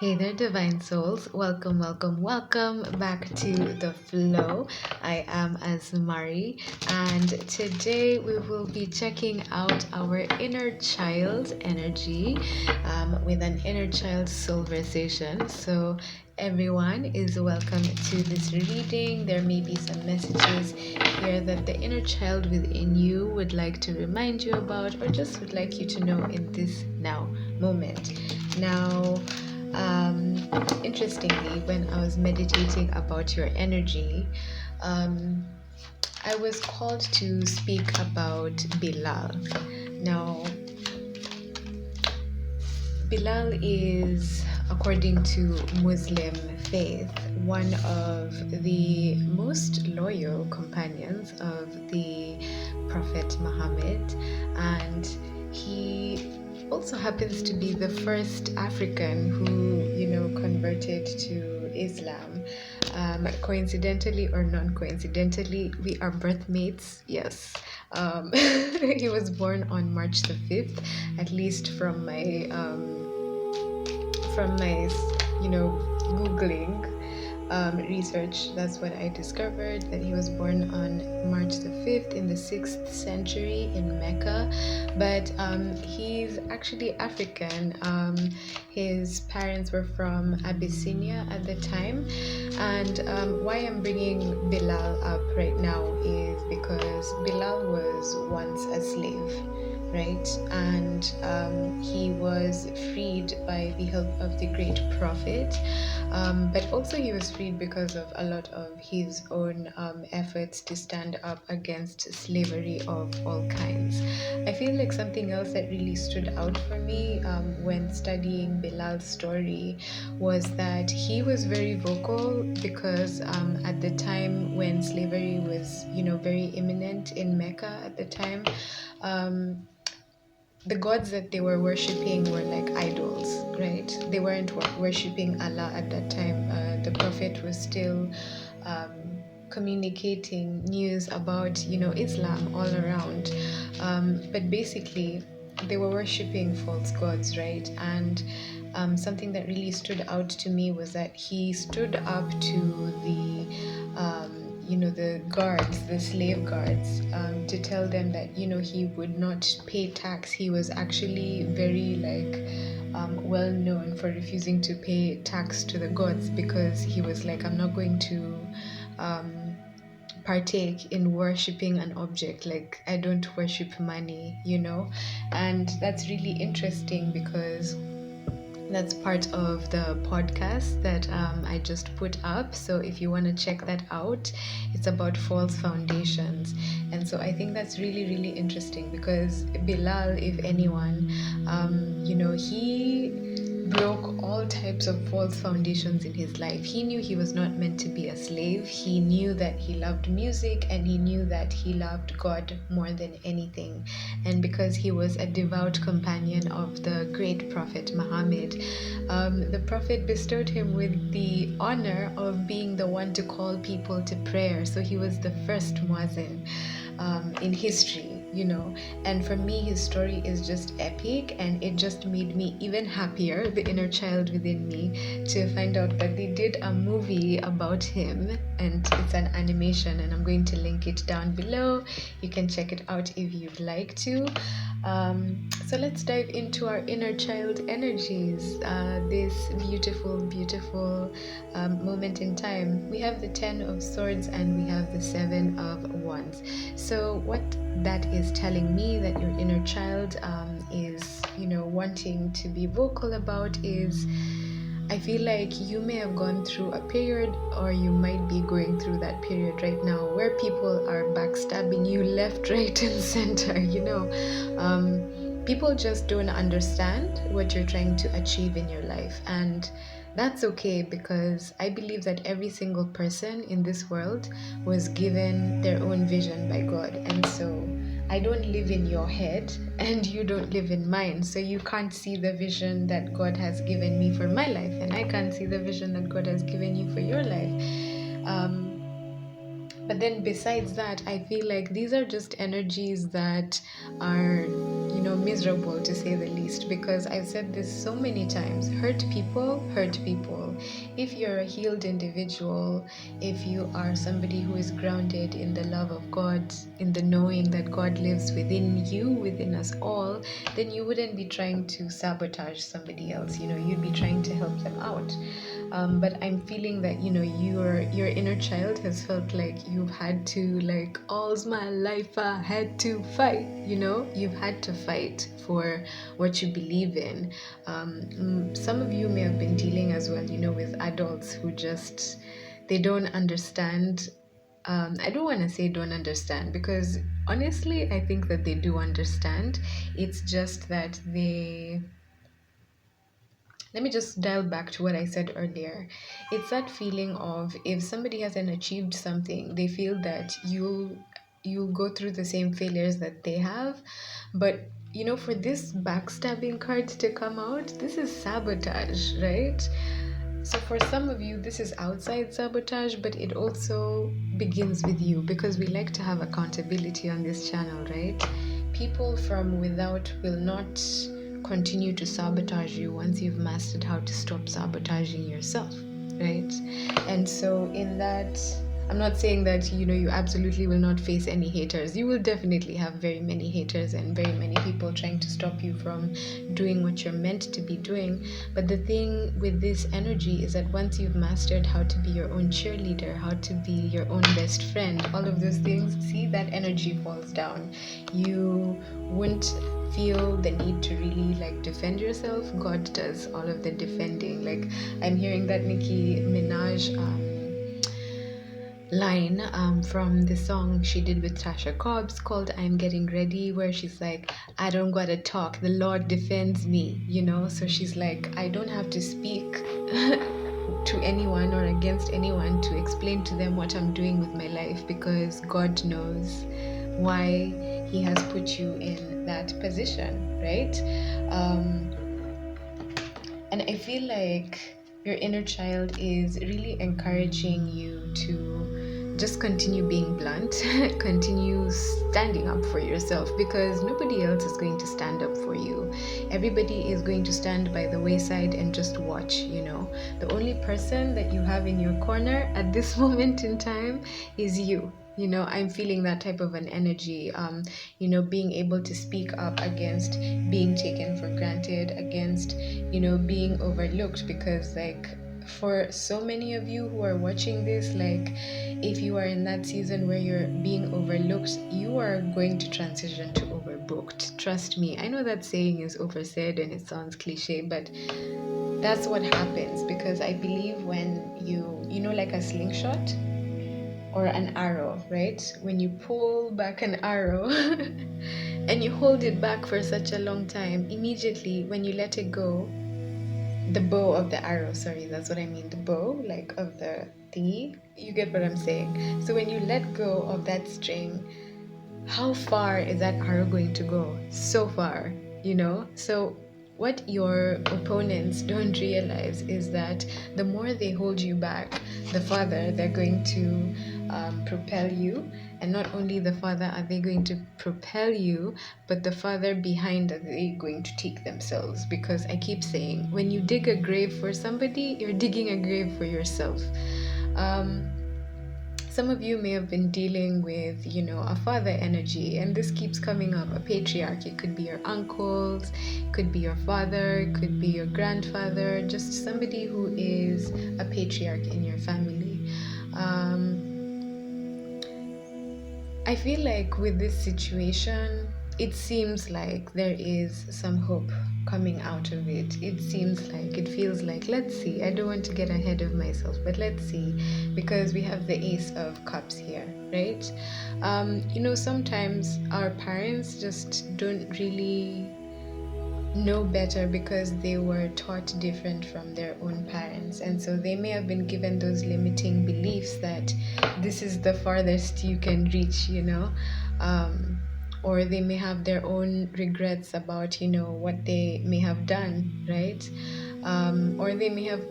Hey there, divine souls. Welcome, welcome, welcome back to the flow. I am Asmari, and today we will be checking out our inner child energy with an inner child soulversation. So, everyone is welcome to this reading. There may be some messages here that the inner child within you would like to remind you about, or just would like you to know in this now moment. Now, interestingly, when I was meditating about your energy, um, I was called to speak about Bilal. Now, Bilal is, according to Muslim faith, one of the most loyal companions of the Prophet Muhammad, and he also happens to be the first African who, converted to Islam. Coincidentally or non-coincidentally, we are birthmates. Yes, he was born on March the 5th, at least from my Googling research. That's what I discovered, that he was born on March the 5th in the 6th century in Mecca. But he's actually African. His parents were from Abyssinia at the time. And why I'm bringing Bilal up right now is because Bilal was once a slave, right? And he was freed by the help of the great prophet. But also he was freed because of a lot of his own efforts to stand up against slavery of all kinds. I feel like something else that really stood out for me when studying Bilal's story was that he was very vocal because at the time when slavery was, very imminent in Mecca at the time, the gods that they were worshipping were like idols, right? They weren't worshipping Allah at that time. The prophet was still communicating news about, Islam all around. But basically, they were worshipping false gods, right? And something that really stood out to me was that he stood up to the guards, the slave guards, to tell them that, he would not pay tax. He was actually very well known for refusing to pay tax to the gods, because he was like, I'm not going to partake in worshipping an object. Like, I don't worship money, and that's really interesting because that's part of the podcast that I just put up. So if you want to check that out, it's about false foundations. And so I think that's really, really interesting because Bilal, if anyone, he broke all types of false foundations in his life. He knew he was not meant to be a slave. He knew that he loved music, and he knew that he loved God more than anything. And because he was a devout companion of the great prophet Muhammad, the prophet bestowed him with the honor of being the one to call people to prayer. So he was the first muezzin in history. And for me, his story is just epic, and it just made me even happier, the inner child within me, to find out that they did a movie about him, and it's an animation, and I'm going to link it down below. You can check it out if you'd like to. So let's dive into our inner child energies, this beautiful, beautiful moment in time. We have the 10 of Swords and we have the 7 of Wands. So what that is telling me that your inner child is, wanting to be vocal about is, I feel like you may have gone through a period, or you might be going through that period right now, where people are backstabbing you left, right, and center. People just don't understand what you're trying to achieve in your life, and that's okay, because I believe that every single person in this world was given their own vision by God. And so I don't live in your head and you don't live in mine. So you can't see the vision that God has given me for my life, and I can't see the vision that God has given you for your life. But then besides that, I feel like these are just energies that are, miserable to say the least, because I've said this so many times. Hurt people hurt people. If you're a healed individual, if you are somebody who is grounded in the love of God, in the knowing that God lives within you, within us all, then you wouldn't be trying to sabotage somebody else. You'd be trying to help them out. But I'm feeling that your inner child has felt like you've had to, like, all's my life I had to fight. You've had to fight for what you believe in. Some of you may have been dealing as well, with adults who just, they don't understand. I don't want to say don't understand, because honestly I think that they do understand. It's just that let me just dial back to what I said earlier. It's that feeling of, if somebody hasn't achieved something, they feel that you'll go through the same failures that they have. But for this backstabbing card to come out, this is sabotage, right? So for some of you, this is outside sabotage, but it also begins with you, because we like to have accountability on this channel, right? People from without will not continue to sabotage you once you've mastered how to stop sabotaging yourself, right? And so in that, I'm not saying that you absolutely will not face any haters. You will definitely have very many haters and very many people trying to stop you from doing what you're meant to be doing. But the thing with this energy is that once you've mastered how to be your own cheerleader, how to be your own best friend, all of those things, see, that energy falls down. You won't feel the need to really, like, defend yourself. God does all of the defending. Like, I'm hearing that Nicki Minaj line from the song she did with Tasha Cobbs called I'm Getting Ready, where she's like, I don't gotta talk, the Lord defends me, so she's like, I don't have to speak to anyone or against anyone to explain to them what I'm doing with my life, because God knows why he has put you in that position, right? And I feel like your inner child is really encouraging you to just continue being blunt, continue standing up for yourself, because nobody else is going to stand up for you. Everybody is going to stand by the wayside and just watch, The only person that you have in your corner at this moment in time is you. I'm feeling that type of an energy, being able to speak up against being taken for granted, against, being overlooked, because, like, for so many of you who are watching this, like, if you are in that season where you're being overlooked, you are going to transition to overbooked. Trust me. I know that saying is oversaid and it sounds cliche, but that's what happens, because I believe when like a slingshot or an arrow, right? When you pull back an arrow and you hold it back for such a long time, immediately when you let it go, the bow of the arrow, sorry, that's what I mean, the bow, like, of the thingy, you get what I'm saying. So when you let go of that string, how far is that arrow going to go? So far, So what your opponents don't realize is that the more they hold you back, the farther they're going to propel you. And not only the farther are they going to propel you, but the farther behind are they going to take themselves. Because I keep saying, when you dig a grave for somebody, you're digging a grave for yourself. Some of you may have been dealing with, a father energy, and this keeps coming up, a patriarch. It could be your uncles, could be your father, could be your grandfather, just somebody who is a patriarch in your family. I feel like with this situation, it seems like there is some hope coming out of it. It feels like, let's see. I don't want to get ahead of myself, but let's see, because we have the Ace of Cups here, right? Sometimes our parents just don't really know better, because they were taught different from their own parents, and so they may have been given those limiting beliefs that this is the farthest you can reach, or they may have their own regrets about what they may have done, right? or they may have,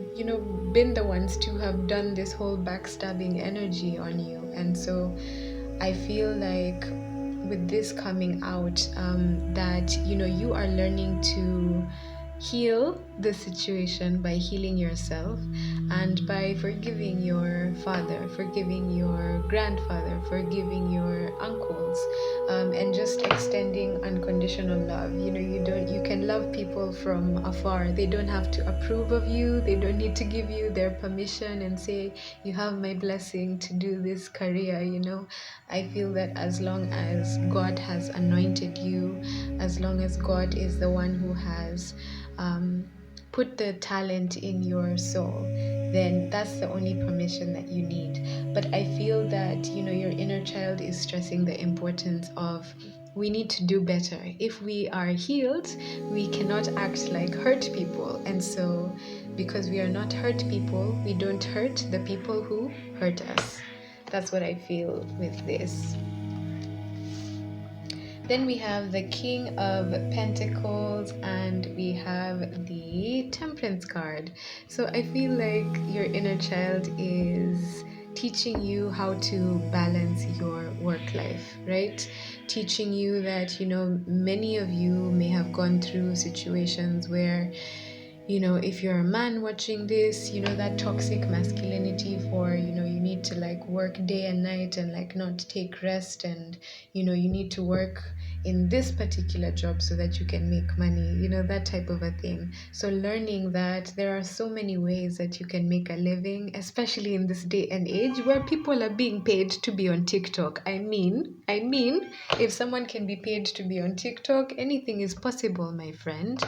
been the ones to have done this whole backstabbing energy on you. And so I feel like with this coming out, that you are learning to heal the situation by healing yourself, and by forgiving your father, forgiving your grandfather, forgiving your uncles, and just extending unconditional love. You can love people from afar. They don't have to approve of you. They don't need to give you their permission and say, you have my blessing to do this career. I feel that as long as God has anointed you, as long as God is the one who has put the talent in your soul, then that's the only permission that you need. But I feel that, your inner child is stressing the importance of, we need to do better. If we are healed, we cannot act like hurt people. And so, because we are not hurt people, we don't hurt the people who hurt us. That's what I feel with this. Then we have the King of Pentacles, and we have the Temperance card. So I feel like your inner child is teaching you how to balance your work life, right? Teaching you that, many of you may have gone through situations where, if you're a man watching this, that toxic masculinity for, you need to like work day and night and like not take rest, and, you need to work in this particular job so that you can make money, that type of a thing. So learning that there are so many ways that you can make a living, especially in this day and age where people are being paid to be on TikTok. I mean, if someone can be paid to be on TikTok, anything is possible, my friend.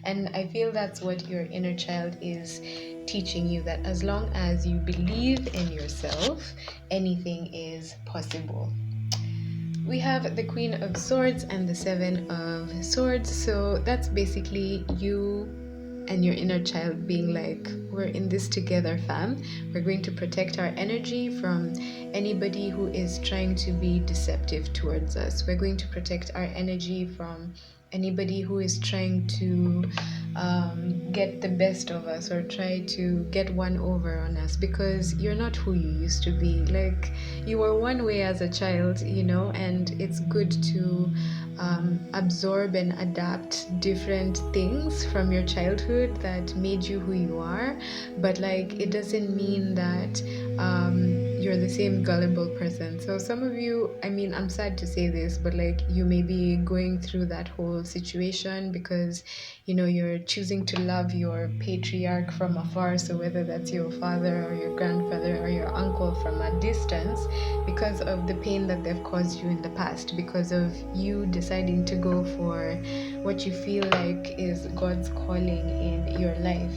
And I feel that's what your inner child is teaching you, that as long as you believe in yourself, anything is possible. We have the Queen of Swords and the Seven of Swords. So that's basically you and your inner child being like, we're in this together, fam. We're going to protect our energy from anybody who is trying to be deceptive towards us. We're going to protect our energy from anybody who is trying to get the best of us or try to get one over on us, because you're not who you used to be. Like, you were one way as a child, and it's good to absorb and adapt different things from your childhood that made you who you are. But like, it doesn't mean that you're the same gullible person. So some of you, I'm sad to say this, but like, you may be going through that whole situation because you're choosing to love your patriarch from afar. So whether that's your father or your grandfather or your uncle from a distance, because of the pain that they've caused you in the past, because of you deciding to go for what you feel like is God's calling in your life.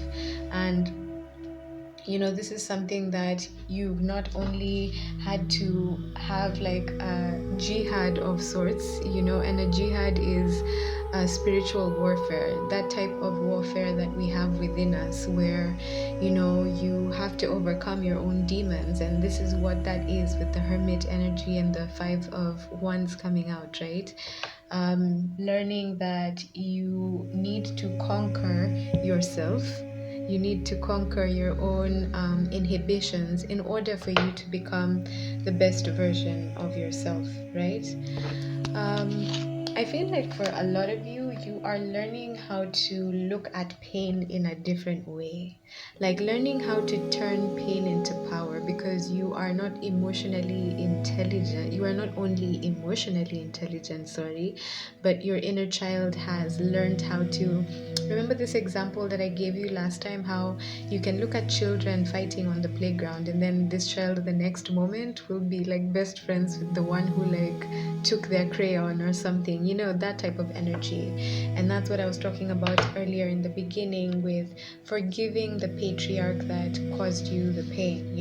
And this is something that you've not only had to have like a jihad of sorts, and a jihad is a spiritual warfare, that type of warfare that we have within us, where you have to overcome your own demons. And this is what that is with the Hermit energy and the Five of Wands coming out, right? Learning that you need to conquer yourself. You need to conquer your own inhibitions in order for you to become the best version of yourself, right? I feel like for a lot of you, you are learning how to look at pain in a different way. Like learning how to turn pain into power, because you are not emotionally intelligent. You are not only emotionally intelligent, but your inner child has learned how to. Remember this example that I gave you last time, how you can look at children fighting on the playground, and then this child the next moment will be like best friends with the one who like took their crayon or something, that type of energy. And that's what I was talking about earlier in the beginning with forgiving the patriarch that caused you the pain,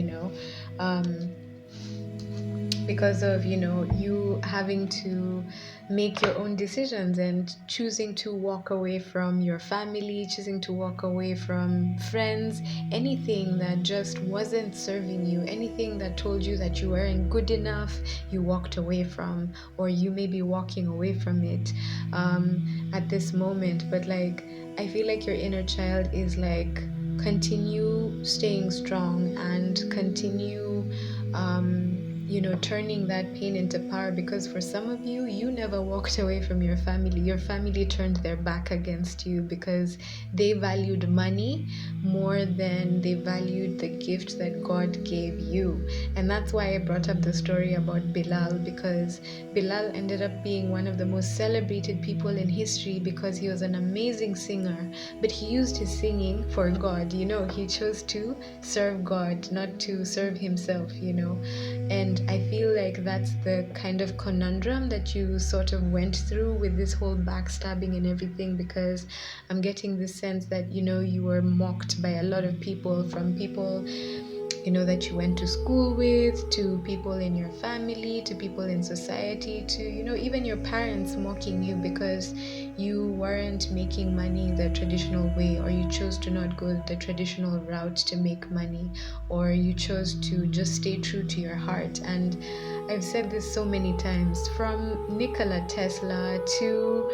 because of you having to make your own decisions and choosing to walk away from your family, choosing to walk away from friends, anything that just wasn't serving you, anything that told you that you weren't good enough, you walked away from, or you may be walking away from it at this moment. But like, I feel like your inner child is like, continue staying strong and continue turning that pain into power, because for some of you, you never walked away from your family. Your family turned their back against you because they valued money more than they valued the gift that God gave you. And that's why I brought up the story about Bilal, because Bilal ended up being one of the most celebrated people in history because he was an amazing singer, but he used his singing for God. He chose to serve God, not to serve himself. And I feel like that's the kind of conundrum that you sort of went through with this whole backstabbing and everything, because I'm getting this sense that you were mocked by a lot of people, from people that you went to school with, to people in your family, to people in society, to even your parents mocking you because you weren't making money the traditional way, or you chose to not go the traditional route to make money, or you chose to just stay true to your heart. And I've said this so many times, from Nikola Tesla to,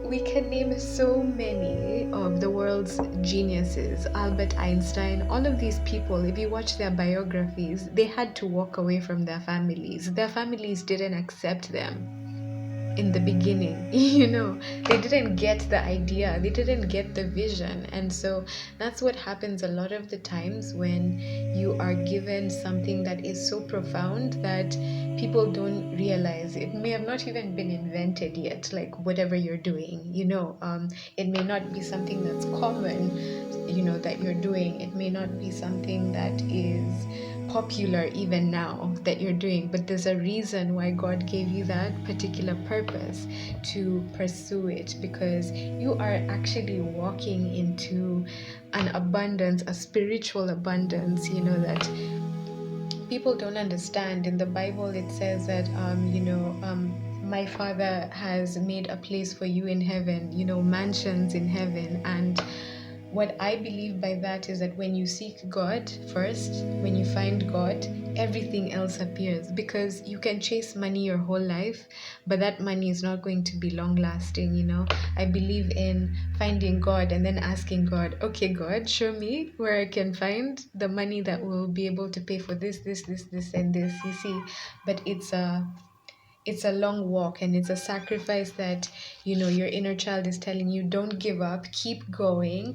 we can name so many of the world's geniuses, Albert Einstein, all of these people. If you watch their biographies, they had to walk away from their families. Their families didn't accept them in the beginning. They didn't get the idea, they didn't get the vision. And so that's what happens a lot of the times when you are given something that is so profound that people don't realize. It may have not even been invented yet, like whatever you're doing. It may not be something that's common, that you're doing. It may not be something that is popular even now that you're doing, but there's a reason why God gave you that particular purpose to pursue it, because you are actually walking into an abundance, a spiritual abundance, that people don't understand. In the Bible, it says that my Father has made a place for you in heaven, mansions in heaven. And what I believe by that is that when you seek God first, when you find God, everything else appears. Because you can chase money your whole life, but that money is not going to be long lasting. I believe in finding God and then asking God, okay, God, show me where I can find the money that will be able to pay for this, and this, you see. But it's a long walk, and it's a sacrifice that your inner child is telling you, don't give up, keep going,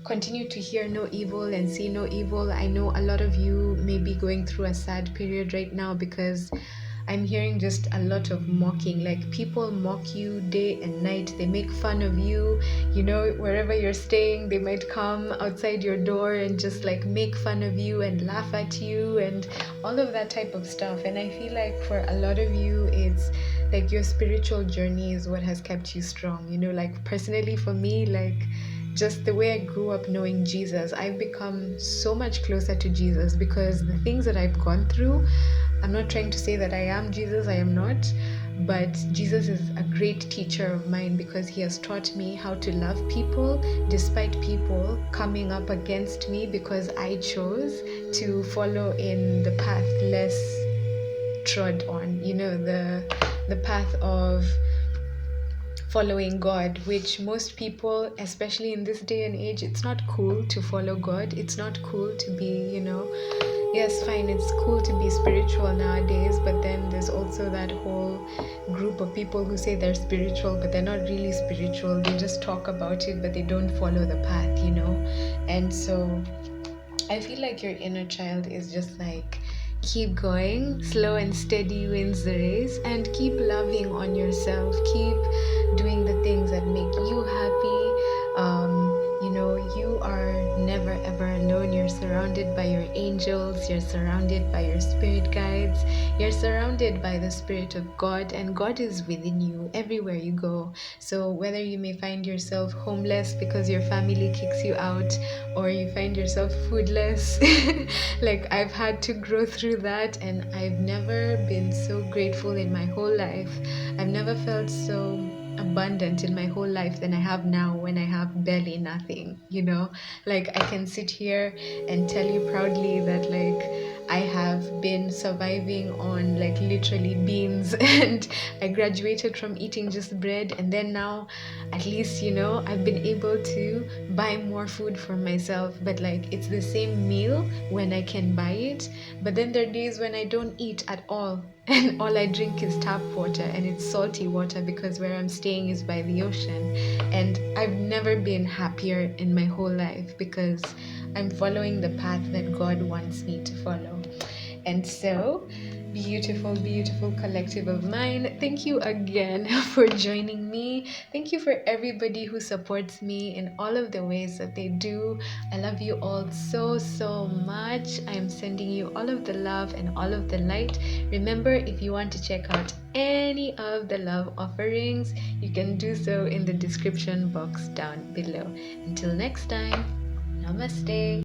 continue to hear no evil and see no evil. I know a lot of you may be going through a sad period right now, because I'm hearing just a lot of mocking. Like, people mock you day and night. They make fun of you. Wherever you're staying, they might come outside your door and just like make fun of you and laugh at you and all of that type of stuff. And I feel like for a lot of you, it's like your spiritual journey is what has kept you strong. Like personally for me, like just the way I grew up knowing Jesus, I've become so much closer to Jesus because the things that I've gone through, I'm not trying to say that I am Jesus, I am not, but Jesus is a great teacher of mine because he has taught me how to love people despite people coming up against me, because I chose to follow in the path less trod on, the path of following God, which most people, especially in this day and age, it's not cool to follow God. It's not cool to be, yes, fine, it's cool to be spiritual nowadays, but then there's also that whole group of people who say they're spiritual, but they're not really spiritual. They just talk about it, but they don't follow the path, And so I feel like your inner child is just like, keep going, slow and steady wins the race, and keep loving on yourself, keep doing the things that make you happy. You are never ever alone. You're surrounded by your angels, you're surrounded by your spirit guides, you're surrounded by the Spirit of God, and God is within you everywhere you go. So whether you may find yourself homeless because your family kicks you out, or you find yourself foodless, like I've had to grow through that, and I've never been so grateful in my whole life. I've never felt so abundant in my whole life than I have now when I have barely nothing, you know? Like I can sit here and tell you proudly that like I have been surviving on like literally beans and I graduated from eating just bread, and then now at least, you know, I've been able to buy more food for myself, but like it's the same meal when I can buy it, but then there are days when I don't eat at all and all I drink is tap water, and it's salty water because where I'm staying is by the ocean. And I've never been happier in my whole life because I'm following the path that God wants me to follow. And so, beautiful, beautiful collective of mine, thank you again for joining me. Thank you for everybody who supports me in all of the ways that they do. I love you all so, so much. I am sending you all of the love and all of the light. Remember, if you want to check out any of the love offerings, you can do so in the description box down below. Until next time, namaste.